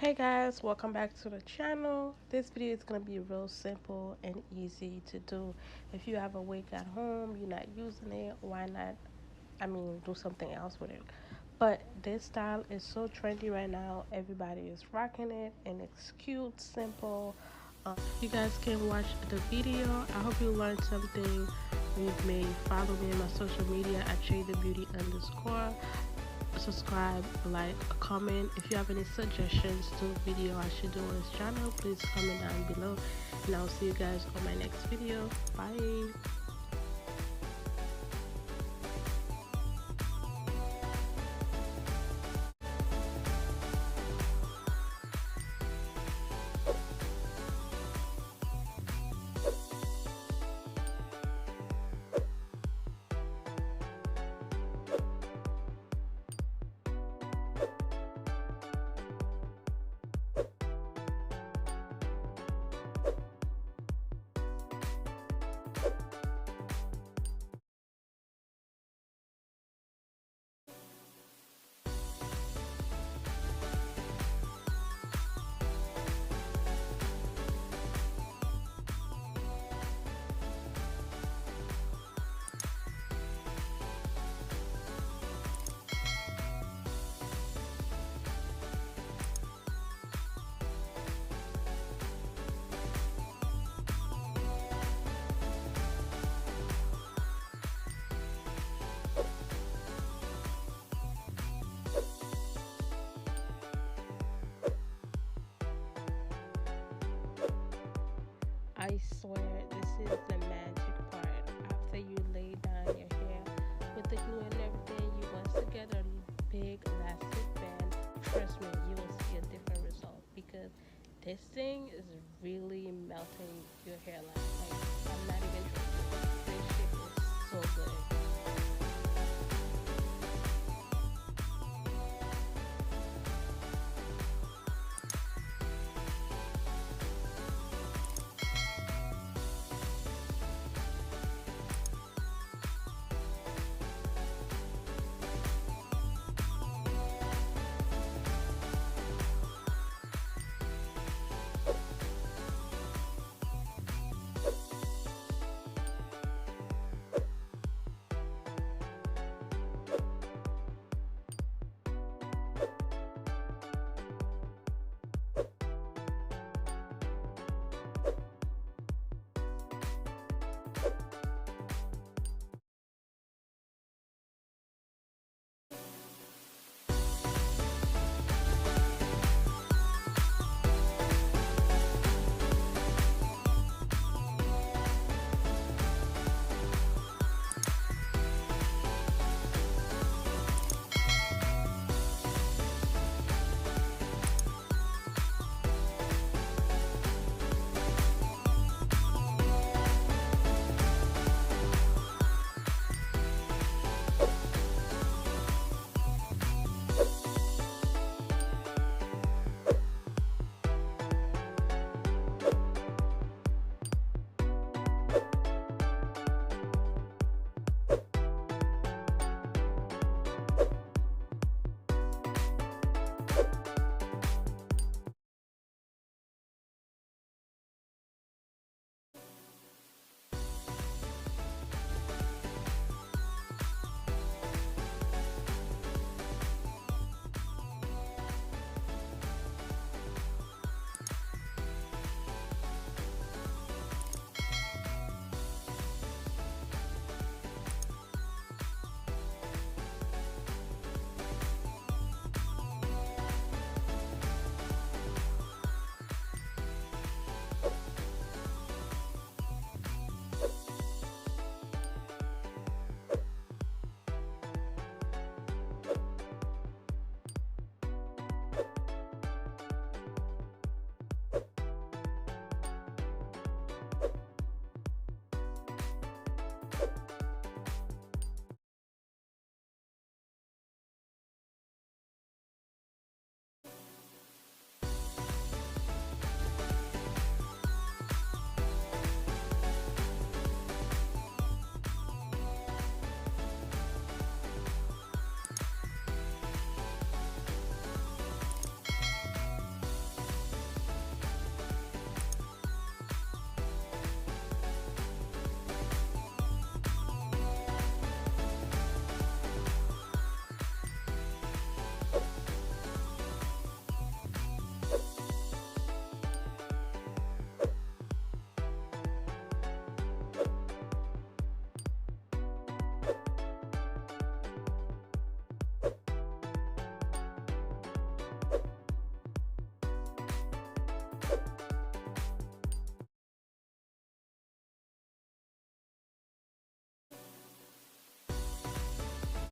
Hey guys, welcome back to the channel. This video is going to be real simple and easy to do. If you have a wig at home, you're not using it, why not, do something else with it. But this style is so trendy right now. Everybody is rocking it and it's cute, simple. You guys can watch the video. I hope you learned something with me. Follow me on my social media at @TrendyHairStyles. Subscribe, like, comment. If you have any suggestions to video I should do on this channel, please comment down below, and I'll see you guys on my next video. Bye. I swear this is the magic part. After you lay down your hair with the glue and everything, you once get a big elastic band. Trust me, you will see a different result because this thing is really melting your hairline. Like, I'm not even joking. This shit is so good.